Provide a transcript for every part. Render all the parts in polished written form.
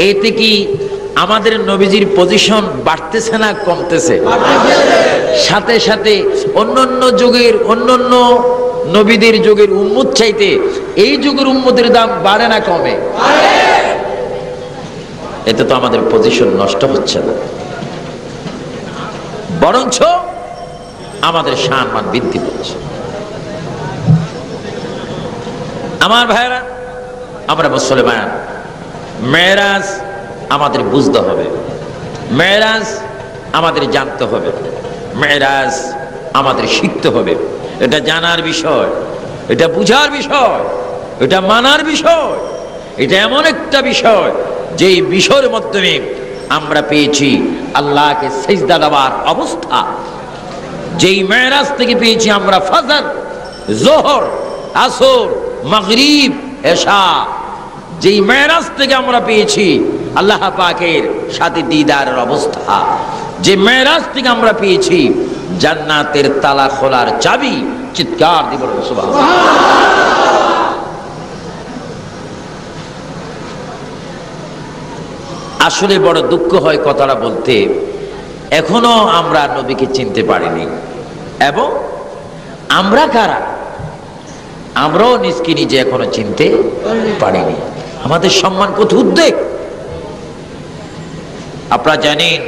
এতে কি আমাদের নবীজির পজিশন বাড়তেছে না কমতেছে? সাথে সাথে অন্যান্য যুগের অন্যান্য নবীদের যুগের উম্মত চাইতে এই যুগের উম্মতের দাম বাড়ে না কমে? এতে তো আমাদের পজিশন নষ্ট হচ্ছে না, বরঞ্চ আমাদের সম্মান বৃদ্ধি পাচ্ছে। আমার ভাইরা, আমরা মুসলমান, মেরাজ আমাদের বুঝতে হবে, মেরাজ আমাদের জানতে হবে, মেরাজ আমাদের শিখতে হবে। এটা জানার বিষয়, এটা বুঝার বিষয়, এটা মানার বিষয়। এটা এমন একটা বিষয় যেই বিষয়ের মাধ্যমে আমরা পেয়েছি আল্লাহকে সিজদা দেওয়ার অবস্থা। যেই মেরাজ থেকে পেয়েছি আমরা ফজর, যোহর, আসর, মাগরিব, এশা। যেই মেরাজ থেকে আমরা পেয়েছি আল্লাহ পাকের সাথে দিদারের অবস্থা। যে মেরাজ থেকে আমরা পেয়েছি জান্নাতের তালা খোলার চাবি। চিৎকার দিব সুবহানাল্লাহ। আসলে বড় দুঃখ হয় কথাটা বলতে, এখনো আমরা নবীকে চিনতে পারিনি। এবং আমরা কারা? আমরাও নিজকে নিজে এখনো চিনতে পারিনি। আমাদের সম্মান কত উদ্বেগ। আপনারা জানেন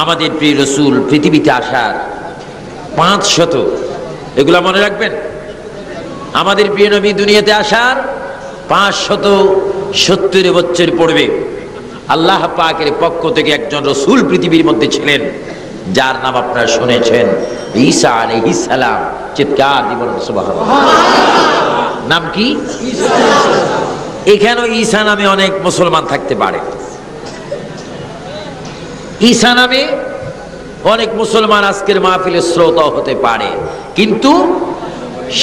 আমাদের প্রিয় রাসূল পৃথিবীতে আসার 500, এগুলা মনে রাখবেন, আমাদের প্রিয় নবী দুনিয়াতে আসার 570 বছর পড়বে। আল্লাহ পাকের পক্ষ থেকে একজন রাসূল পৃথিবীর মধ্যে ছিলেন, যার নাম আপনারা শুনেছেন, ঈসা আলাইহিস সালাম। চিৎকার দিবেন সুবহানাল্লাহ। নাম কি? এখানেও ঈসা নামে অনেক মুসলমান থাকতে পারে, ঈসা নামে অনেক মুসলমান আজকের মাহফিলের শ্রোতা হতে পারে, কিন্তু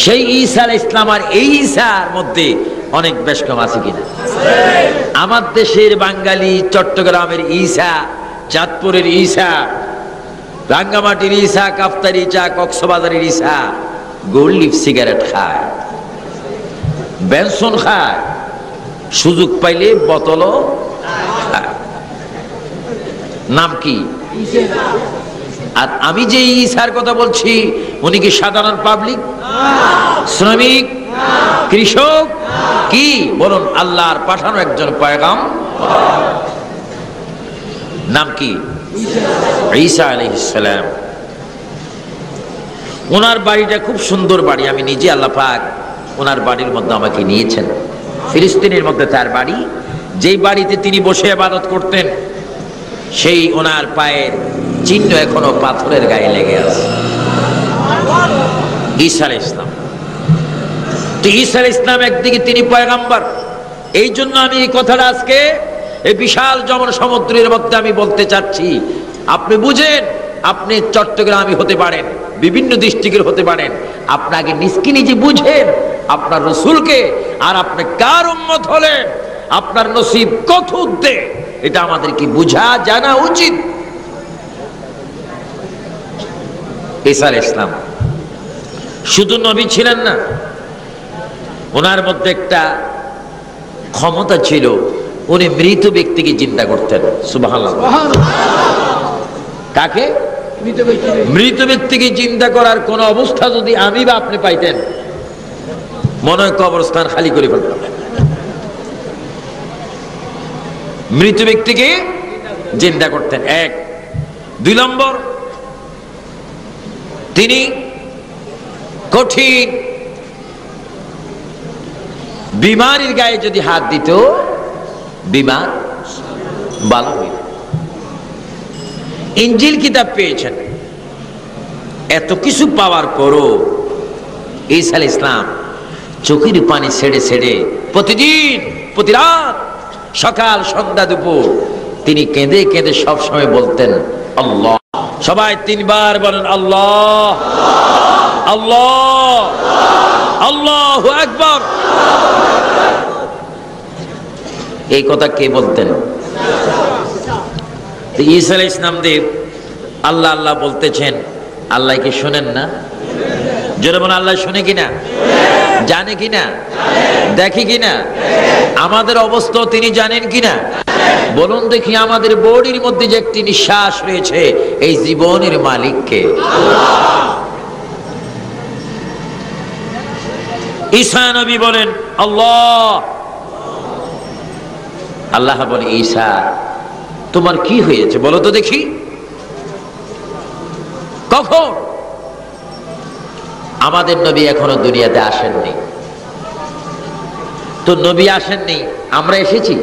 সেই ঈসা আলাইহিস সালাম আর এই ঈসার মধ্যে অনেক বেশ কম আছে কিনা? আমার দেশের বাঙালি, চট্টগ্রামের ঈসা, চাঁদপুরের ঈসা, রাঙ্গামাটির ঈসা, কাফতারি চা, কক্সবাজারের ঈসা গোল্ড লিফ সিগারেট খায়, বেনসন খায়, সুযোগ পাইলে বোতলও খায়। নাম কি? আর আমি যে ঈসার কথা বলছি, উনি কি সাধারণ পাবলিক, শ্রমিক, কৃষক? কি বলুন? আল্লাহর পাঠানো একজন পয়গম্বর। নাম কি? ঈসা আলাইহিস সালাম। ওনার বাড়িটা খুব সুন্দর বাড়ি। আমি নিজে, আল্লাহ পাক ওনার বাড়ির মধ্যে আমাকে নিয়েছেন। ফিলিস্তিনের মধ্যে তার বাড়ি। যেই বাড়িতে তিনি বসে ইবাদত করতেন, সেই ওনার পায়ের চিহ্ন এখনো পাথরের গায়ে লেগে আছে। ঈসা আলাইহিস সালাম। তো ঈসা আলাইহিস সালাম একদিকে তিনি পয়গম্বর। এই জন্য আমি এই কথাটা আজকে এই বিশাল জনসমুদ্রের মধ্যে আমি বলতে চাচ্ছি। আপনি বুঝেন, আপনি চট্টগ্রামী হতে পারেন, বিভিন্ন ডিস্ট্রিক্টের হতে পারেন, আপনাকে নিজকে নিজে বুঝেন আপনার রাসূলকে, আর আপনি কার উম্মত হলেন, আপনার নসিব কত উদ্দে, এটা আমাদের কি বুঝা জানা উচিত। ঈসা আলাইহিস সালাম শুধু নবী ছিলেন না, ওনার মধ্যে একটা ক্ষমতা ছিল, উনি মৃত ব্যক্তিকে চিন্তা করতেন। সুবহানাল্লাহ। কাকে? মৃত ব্যক্তিকে চিন্তা করার কোন অবস্থা যদি আমি বা আপনি পাইতেন, মনে হয় কবরস্থান খালি করে ফেলতাম। মৃত ব্যক্তিকে চিন্তা করতেন, এক। 2 নম্বর, তিনি কঠিন বিমারির গায়ে যদি হাত দিত, বিমার ভালো হইত। ইনজিল কিতাব পেয়েছেন, এত কিছু পাওয়ার পরও ঈসা আলাইহিস সালাম চোখের পানি ছেড়ে ছেড়ে প্রতিদিন, প্রতি রাত, সকাল, সন্ধ্যা, দুপুর তিনি কেঁদে কেঁদে সব সময় বলতেন আল্লাহ। সবাই 3 বার বলেন আল্লাহ, আল্লাহ, আল্লাহু আকবার। এই কথা কে বলতেন? ঈসা আলাইহিস সালাম দেব আল্লাহ আল্লাহ বলতেছেন, আল্লাহ কি শোনেন না? জোরে বলেন, আল্লাহ শুনে কিনা? জানে কিনা? দেখে কিনা? আমাদের অবস্থা তিনি জানেন কিনা? বলুন দেখি, আমাদের বডির মধ্যে যে একটি নিঃশ্বাস রয়েছে, এই জীবনের মালিককে? ঈসা নবী বলেন আল্লাহ। আল্লাহ বলে, ঈসা তোমার কি হয়েছে বলো তো দেখি। কখন? আমাদের নবী এখনো দুনিয়াতে আসেননি। তো নবী আসেননি, আমরা এসেছি।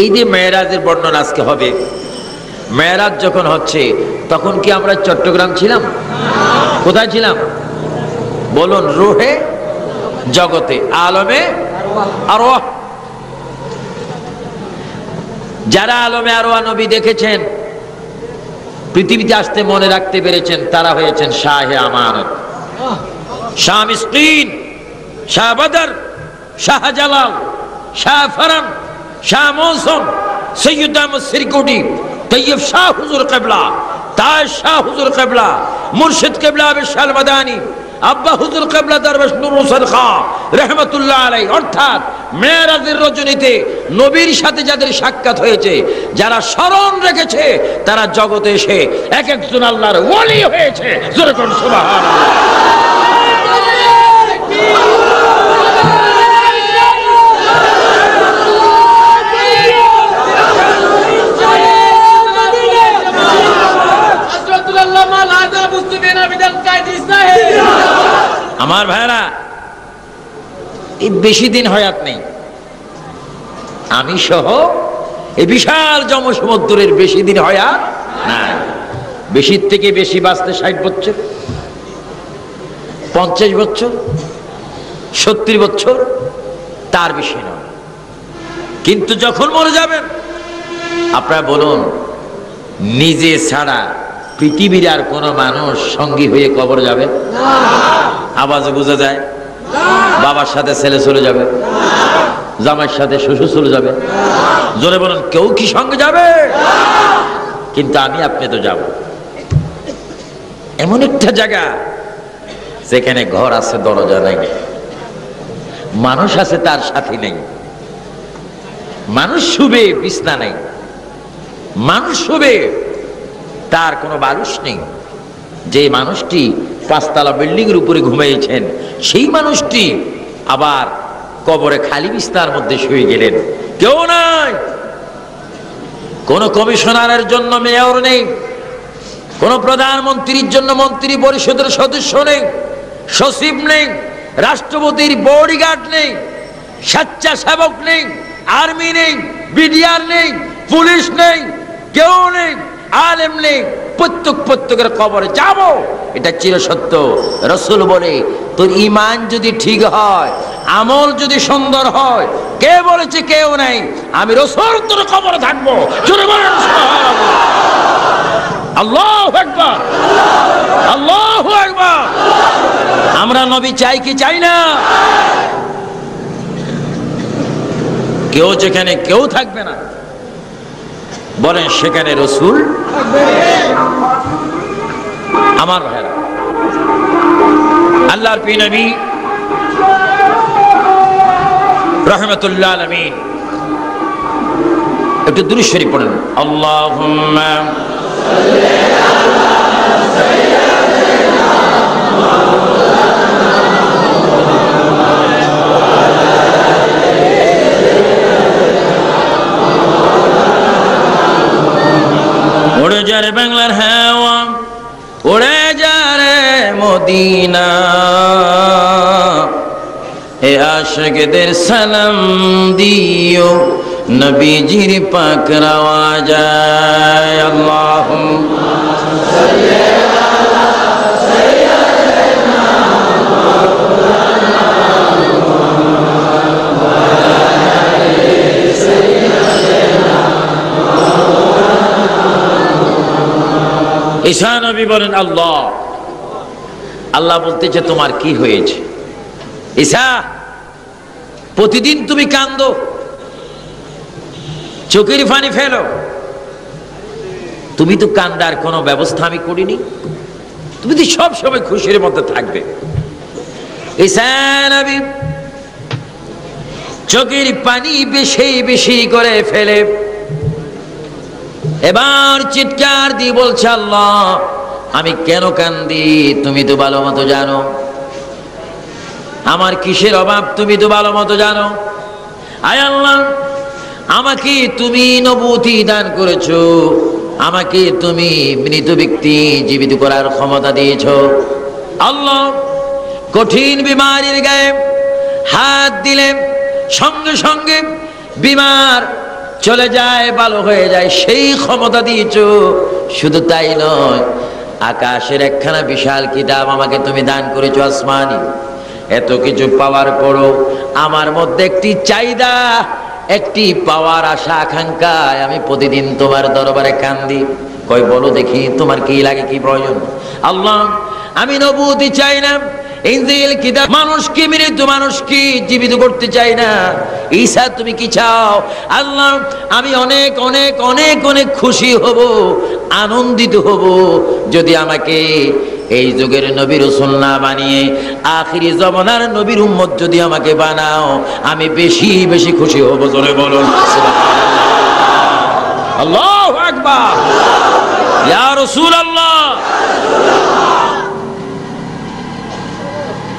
এই যে মেরাজের বর্ণনা আজকে হবে, মেরাজ যখন হচ্ছে তখন কি আমরা চট্টগ্রাম ছিলাম? কোথায় ছিলাম বলুন? রুহে জগতে, আলমে আরওয়াহ। যারা আলমে আরওয়াহ নবী দেখেছেন, পৃথিবীতে আসতে মনে রাখতে পেরেছেন, তারা হয়েছেন শাহে আমানত, শাহ মিসকিন, শাহ বদর, শাহ জালাল, শাহ ফরম, শাহ মৌসুম, সৈয়দ আহমদ সিরকুটি, তৈয়ব শাহ হুজুর কিবলা, তাজ শাহ হুজুর কিবলা, মুর্শিদ কিবলা বিশাল মাদানী, আব্বা হুজুর কিবলা দরবেশ নূর হোসেন খান রহমতুল্লাহ আলাইহি। অর্থাৎ মেরাজের রজনীতে নবীর সাথে যাদের সাক্ষাৎ হয়েছে, যারা স্মরণ রেখেছে, তারা জগতে এসে এক একজন আল্লাহর ওলি হয়েছে। জোরে করুন সুবহানাল্লাহ। আমার ভাইরা, এই বেশি দিন হয়াত নেই। আমি সহ এই বিশাল জনসমুদ্রের বেশি দিন হয়াত নাই। বেশির থেকে বেশি বাঁচতে 60 বছর, 50 বছর, 70 বছর, তার বেশি নয়। কিন্তু যখন মরে যাবেন, আপনারা বলুন, নিজে ছাড়া পৃথিবীর আর কোন মানুষ সঙ্গী হয়ে কবর যাবে? আওয়াজে বোঝা যায়। বাবার সাথে ছেলে চলে যাবে, জামাইয়ের সাথে শ্বশুর চলে যাবে। জোরে বলুন, কেউ কি সঙ্গে যাবে? কিন্তু আমি আপনি তো যাব। এমন একটা জায়গা যেখানে ঘর আছে, দরজা নেই, মানুষ আছে তার সাথী নেই, মানুষ শুবে বিছনা নেই, মানুষ শুবে তার কোনো বালিশ নেই। যে মানুষটি 5 তলা বিল্ডিং এর উপরে ঘুমিয়েছেন, সেই মানুষটি আবার কবরে খালি বিছনার মধ্যে শুয়ে গেলেন। কেউ নাই। কোন কমিশনারের জন্য মেয়র নেই, কোন প্রধানমন্ত্রীর জন্য মন্ত্রী পরিষদের সদস্য নেই, সচিব নেই, রাষ্ট্রপতির বডিগার্ড নেই, স্বেচ্ছাসেবক নেই, আর্মি নেই, বিডিআর নেই, পুলিশ নেই, কেউ নেই, আলেম নেই। প্রত্যেকের কবরে যাব, এটা চিরসত্য। রাসূল বলে, তোর ঈমান যদি ঠিক হয়, আমল যদি সুন্দর হয়, কে বলেছে কেউ নাই? আমি রাসূল তোর কবরে থাকবো। জোরে বলেন সুবহানাল্লাহ। আল্লাহু আকবার, আল্লাহু আকবার। আমরা নবী চাই কি চাই না? কেউ যেখানে কেউ থাকবে না, বলেন সেখানে রাসূল থাকবে। আমার ভাইরা, আল্লাহর প্রিয় নবী রাহমাতুল্লাহ আলামিন একটু দুরূদ শরীফ পড়েন। আল্লাহুম্মা সাল্লি আলা সাইয়্যিদিনা উড়ে যা রে বাংলার হাওয়া, উড়ে যা রে মদিনা, হে আশিকদের সালাম দিও, নবীজির পাক রওয়াজায়। আল্লাহুম্মা সাল্লি আলা সাইয়্যিদিনা ঈসা নবী বলেন আল্লাহ। আল্লাহ বলতেছে, তোমার কি হয়েছে ঈসা? প্রতিদিন তুমি কান্দো, চোখের পানি ফেলো। তুমি তো কান্দার কোনো ব্যবস্থা আমি করিনি। তুমি তো সব সময় খুশির মধ্যে থাকবে। ঈসা নবী চোখের পানি বেশি বেশি করে ফেলে এবার চিৎকার দিয়ে বলছে, আল্লাহ আমি কেন কান্দি তুমি তো ভালো মতো জানো, আমার কিসের অভাব তুমি তো ভালো মতো জানো। আয় আল্লাহ, আমাকে তুমি নবুয়তি দান করেছো, আমাকে তুমি মৃত ব্যক্তি জীবিত করার ক্ষমতা দিয়েছো। আল্লাহ, কঠিন বিমারির গায়ে হাত দিলে সঙ্গে সঙ্গে বিমার চলে যায়, ভালো হয়ে যায়, সেই ক্ষমতা দিয়েছো। শুধু তাই নয়, আকাশের একখানা বিশাল কিতাব আমাকে তুমি দান করেছো আসমানি। এত কিছু পাওয়ার পরও আমার মধ্যে একটি চাহিদা, একটি পাওয়ার আশা আকাঙ্ক্ষায় আমি প্রতিদিন তোমার দরবারে কান্দি। কই বলো দেখি তোমার কি লাগে, কি প্রয়োজন? আল্লাহ, আমি নবুয়তি চাই না, ইনজিল কিতাব, মানুষকে মৃত মানুষকে জীবিত করতে চাই না। ঈসা তুমি কি চাও? আল্লাহ, আমি অনেক অনেক অনেক অনেক খুশি হব, আনন্দিত হব যদি আমাকে এই যুগের নবী রাসূল না বানিয়ে আখিরি জমানার নবীর উম্মত যদি আমাকে বানাও, আমি বেশি বেশি খুশি হব। জোরে বলুন সুবহানাল্লাহ। আল্লাহু আকবার। ইয়া রাসূলুল্লাহ,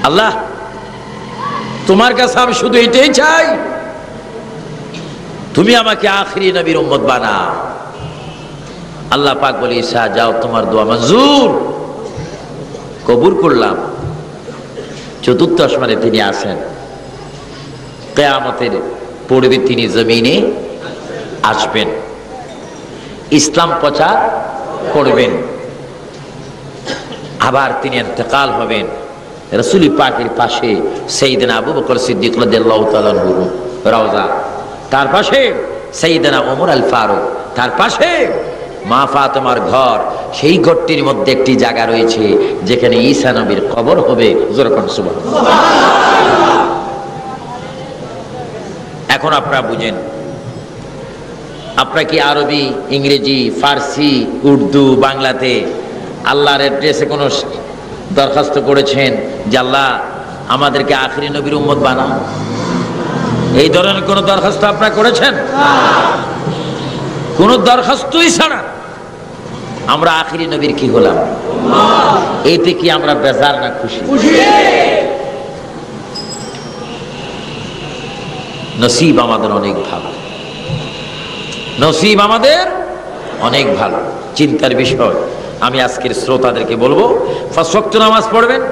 আল্লাহ তোমার কাছে আমি শুধু এটাই চাই, তুমি আমাকে আখিরি নবীর উম্মত বানাও। আল্লাহ পাক বলে, ঈসা যাও, তোমার দোয়া মঞ্জুর, কবুল করলাম। চতুর্থ আসমানে তিনি আসেন, কিয়ামতের পূর্বে তিনি জমিনে আসবেন, ইসলাম প্রচার করবেন, আবার তিনি ইন্তেকাল হবেন। রাসূল পাকের পাশে সাইয়েদনা আবু বকর সিদ্দিক রাদিয়াল্লাহু তাআলা আনহু রওজা, তার পাশে সাইয়েদনা ওমর আল ফারুক, তার পাশে মা ফাতেমার ঘর। সেই ঘরটির মধ্যে একটি জায়গা রয়েছে যেখানে ঈসা নবীর কবর হবে। যেরকম সুবহানাল্লাহ। এখন আপনারা বুঝেন, আপনারা কি আরবি, ইংরেজি, ফার্সি, উর্দু, বাংলাতে আল্লাহর অ্যাড্রেসে কোনো দরখাস্ত করেছেন যে আল্লাহ আমাদেরকে আখিরি নবীর উম্মত বানাও? এই ধরনের কোন দরখাস্ত আপনারা করেছেন? কোন দরখাস্তই ছাড়া আমরা আখিরি নবীর কি হলাম? এতে কি আমরা বেজার না খুশি? নসিব আমাদের অনেক ভালো, নসিব আমাদের অনেক ভালো। চিন্তার বিষয়। আমি আজকের শ্রোতাদেরকে বলবো, ৫ ওয়াক্ত নামাজ পড়বেন,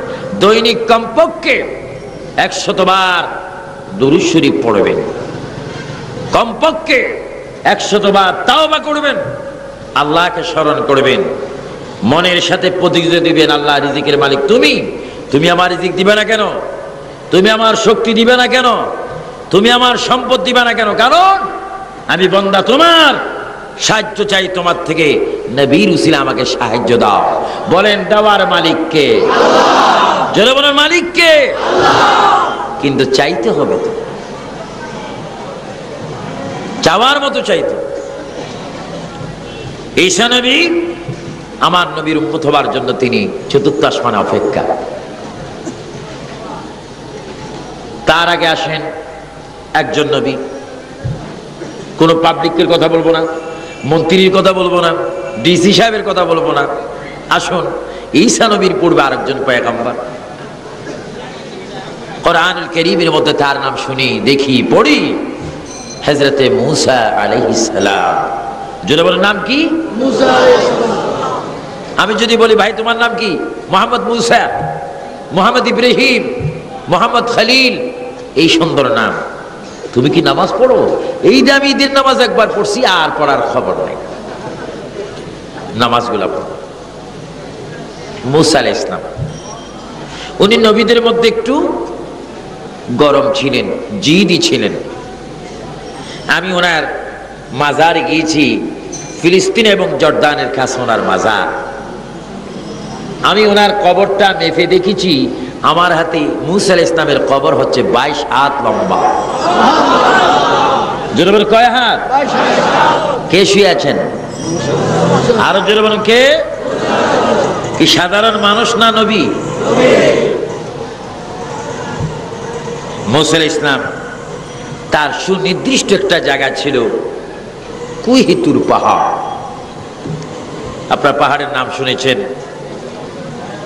দৈনিক কমপক্ষে ১০০ বার দুরূদ শরীফ পড়বেন, কমপক্ষে ১০০ বার তাওবা করবেন, আল্লাহকে স্মরণ করবেন, মনের সাথে প্রতিযোগিতা দিবেন, আল্লাহ রিজিকের মালিক তুমি, তুমি আমার রিজিক দিবে না কেন? তুমি আমার শক্তি দিবে না কেন? তুমি আমার সম্পদ দিবে না কেন? কারণ আমি বান্দা তোমার, সাহায্য চাই তোমার থেকে, নবীর উসিলা আমাকে সাহায্য দাও। বলেন দেওয়ার মালিক কে? আল্লাহ। জোরে বলেন মালিক কে? আল্লাহ। কিন্তু চাইতে হবে তো, চাওয়ার মতো চাইতে। ঈসা নবী আমার নবীর উম্মত হবার জন্য তিনি চতুর্থ আসমানে অপেক্ষা। তার আগে আসেন একজন নবী। কোন পাবলিকের কথা বলবো না, মন্ত্রীর কথা বলবো না, ডিসি সাহেবের কথা বলবো না। আসুন ঈসা নবীর পূর্বে আরেকজন পয়গম্বর, কোরআনুল কারীমের মধ্যে তার নাম শুনি, দেখি, পড়ি, হযরতে মূসা আলাইহিস সালাম। যদি বলেন নাম কি? মূসা আলাইহিস সালাম। আমি যদি বলি ভাই তোমার নাম কি? মোহাম্মদ মূসা, মোহাম্মদ ইব্রাহিম, মোহাম্মদ খলিল, এই সুন্দর নাম, তুমি কি নামাজ পড়ো? এই দামি ঈদের নামাজ একবার পড়ছি, আর পড়ার খবর নাই। নামাজগুলা পড়ো। মূসা আলাইহিস সালাম উনি নবীদের মধ্যে একটু গরম ছিলেন, জিদি ছিলেন। আমি ওনার মাজার গিয়েছি, ফিলিস্তিন এবং জর্দানের কাছে ওনার মাজার। আমি ওনার কবরটা মেপে দেখেছি, আমার হাতে মূসা আলাইহিস সালামের কবর হচ্ছে 22 হাত লম্বা। জোরে বলেন কয় হাত? কে শুয়ে আছেন? আরো জোরে বলেন কে? কি সাধারণ মানুষ না নবী? মুসা আলাইহিস সালাম তার সুনির্দিষ্ট একটা জায়গা ছিল, কুহিতুর পাহাড়। আপনার পাহাড়ের নাম শুনেছেন,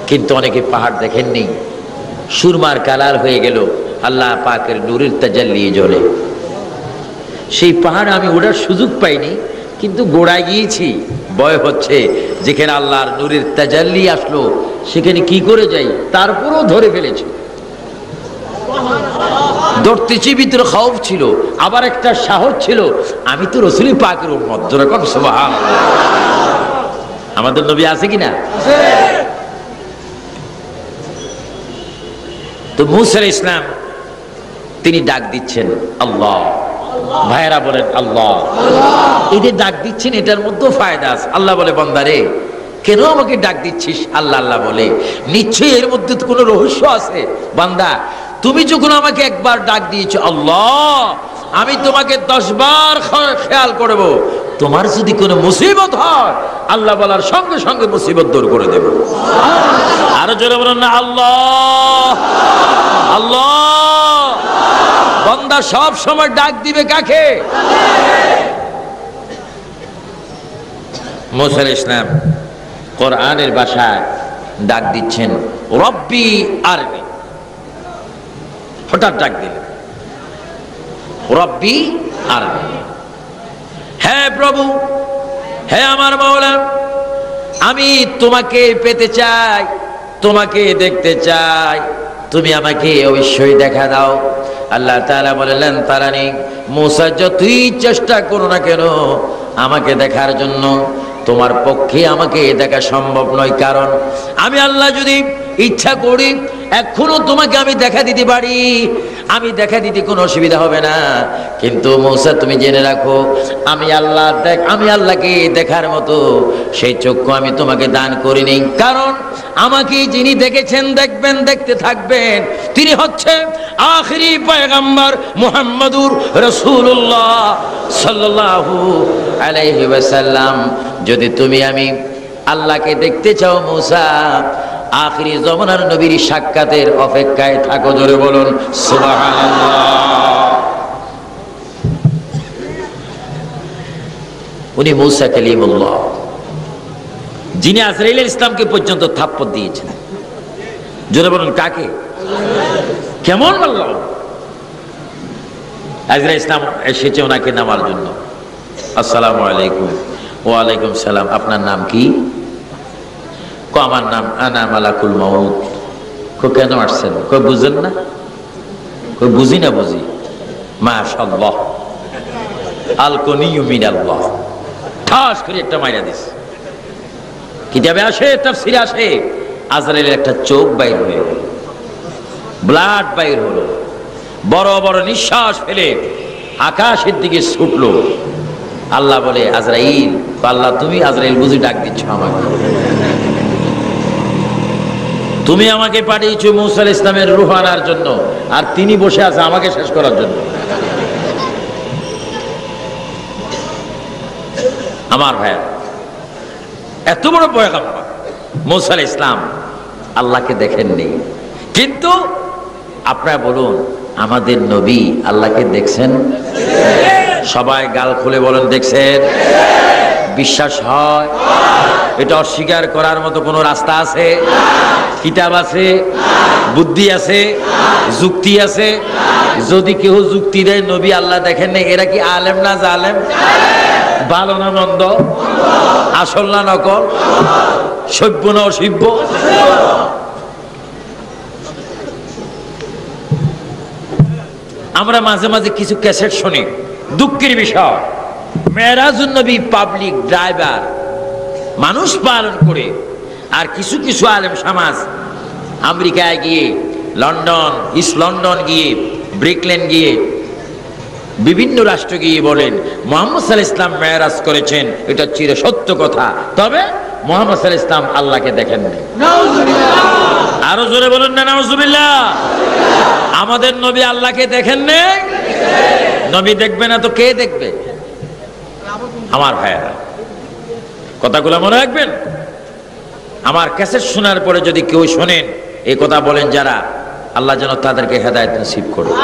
কিন্তু অনেকে পাহাড় দেখেননি। সুরমার কালার হয়ে গেল আল্লাহ পাকের নূরের তাজাল্লি জ্বলে। সেই পাহাড়ে আমি ওঠার সুযোগ পাইনি, কিন্তু গোড়ায় গিয়েছি। ভয় হচ্ছে যেখানে আল্লাহর নূরের তাজাল্লি আসলো সেখানে কি করে যাই, তারপরও ধরে ফেলেছি। ধরতেছি, ভিতরে খাউফ ছিল, আবার একটা সাহস ছিল, আমি তো রাসূল পাকের উম্মত। যেরকম সুবহানাল্লাহ, আমাদের নবী আছে কিনা? তো মুসা আলাইহিস সালাম তিনি ডাক দিচ্ছেন আল্লাহ। ভাইরা বলেন আল্লাহ। এই যে ডাক দিচ্ছেন এটার মধ্যেও ফায়দা আছে। আল্লাহ বলে, বান্দারে কেন আমাকে ডাক দিচ্ছিস? আল্লাহ আল্লাহ বলে, নিশ্চয়ই এর মধ্যে তো কোনো রহস্য আছে। বান্দা, তুমি যখন আমাকে একবার ডাক দিয়েছো আল্লাহ, আমি তোমাকে 10 বার খেয়াল করব। তোমার যদি কোনো মুসিবত হয় আল্লাহ বলার সঙ্গে সঙ্গে মুসিবত দূর করে দেব। আরো জোরে বলেন না আল্লাহ আল্লাহ। বান্দা সব সময় ডাক দিবে কাকে? মুসা আলাইহিস সালাম কোরআনের ভাষায় ডাক দিচ্ছেন রব্বি আরনি। হঠাৎ ডাক দিলেন রব্বি আরনি, হে প্রভু, হে আমার মাওলা, আমি তোমাকে পেতে চাই, তোমাকে দেখতে চাই, তুমি আমাকে অবশ্যই দেখা দাও। আল্লাহ তাআলা বললেন তারানি, মুসা যতই চেষ্টা করো না কেন আমাকে দেখার জন্য, তোমার পক্ষে আমাকে দেখা সম্ভব নয়। কারণ আমি আল্লাহ যদি ইচ্ছা করি এখনো তোমাকে আমি দেখা দিতে পারি, আমি দেখা দিতে কোনো অসুবিধা হবে না। কিন্তু মুসা তুমি জেনে রাখো, আমি আল্লাহকে দেখার মতো সেই চক্ষু আমি তোমাকে দান করিনি। কারণ আমাকে যিনি দেখেছেন, দেখবেন, দেখতে থাকবেন, তিনি হচ্ছে আখিরি পয়গম্বর মুহাম্মদুর রাসূলুল্লাহ সাল্লাল্লাহু আলাইহি ওয়াসাল্লাম। যদি তুমি আমি আল্লাহকে দেখতে চাও মুসা, আখিরি জমানার নবীর সাক্ষাতের অপেক্ষায় থাকো। জোরে বলুন সুবহানাল্লাহ। উনি মুসা কালিমুল্লাহ, যিনি আজরাইল ইসলামকে পর্যন্ত থাপ্পড় দিয়েছেন। জোরে বলুন কাকে? কেমন বললাম? আজরাইল ইসলাম এসেছে ওনাকে নামার জন্য। আসসালামু আলাইকুম। ওয়ালাইকুম সালাম। আপনার নাম কি? আমার নাম আনা মালাকুল মাউত। কেন আসছেন? বুঝেন না? বুঝি না বুঝি। মাশাআল্লাহ, আলকুনিয়ু মিনাল্লাহ। ঠাস করে একটা মাইরা দিস। কিতাবে আসে, তাফসীরে আসে, আজরাইলের একটা চোখ বাইর হয়ে গেল, ব্লাড বাইর হলো, বড় বড় নিঃশ্বাস ফেলে আকাশের দিকে ছুটলো। আল্লাহ বলে আজরাইল, আল্লাহ তুমি আজরাইল বুঝি ডাক দিচ্ছ আমাকে? তুমি আমাকে পাঠিয়েছো মুসা আলাইহিস সালামের রূহ আনার জন্য, আর তিনি বসে আছে আমাকে শেষ করার জন্য। আমার ভাইয়া, এত বড় পয়গম্বর মুসা আলাইহিস সালাম আল্লাহকে দেখেননি, কিন্তু আপনারা বলুন আমাদের নবী আল্লাহকে দেখছেন? সবাই গাল খুলে বলেন দেখছেন। বিশ্বাস হয়? এটা অস্বীকার করার মতো কোনো রাস্তা আছে? কিতাব আছে? বুদ্ধি আছে? যুক্তি আছে? যদি কেউ যুক্তি দেয় নবী আল্লাহ দেখেন না, এরা কি আলেম না জালেম? ভালো না মন্দ? আসল না নকল? সভ্য না অসভ্য? আমরা মাঝে মাঝে কিছু ক্যাসেট শুনি, দুঃখের বিষয়, মেরাজুন নবী পাবলিক ড্রাইভার মানুষ পালন করে, আর কিছু কিছু আলেম সমাজ আমেরিকায় গিয়ে, লন্ডন, ইস্ট লন্ডন গিয়ে, ব্রিকলেন গিয়ে, বিভিন্ন রাষ্ট্র গিয়ে বলেন মুহাম্মদ সাল্লাল্লাহু আলাইহি ওয়াসাল্লাম মেরাজ করেছেন। এটা চির সত্য কথা, তবে মুহাম্মদ সাল্লাল্লাহু আলাইহি ওয়াসাল্লাম আল্লাহকে দেখেন না। নাউজুবিল্লাহ। আরো জোরে বলুন না নাউজুবিল্লাহ। আমাদের নবী আল্লাহকে দেখেন না? নবী দেখবে না তো কে দেখবে? আমার ভাইয়েরা, কথাগুলো মনে রাখবেন। আমার ক্যাসেট শোনার পরে যদি কেউ শোনেন এই কথা বলেন যারা, আল্লাহ যেন তাদেরকে হেদায়েত নসিব করুন।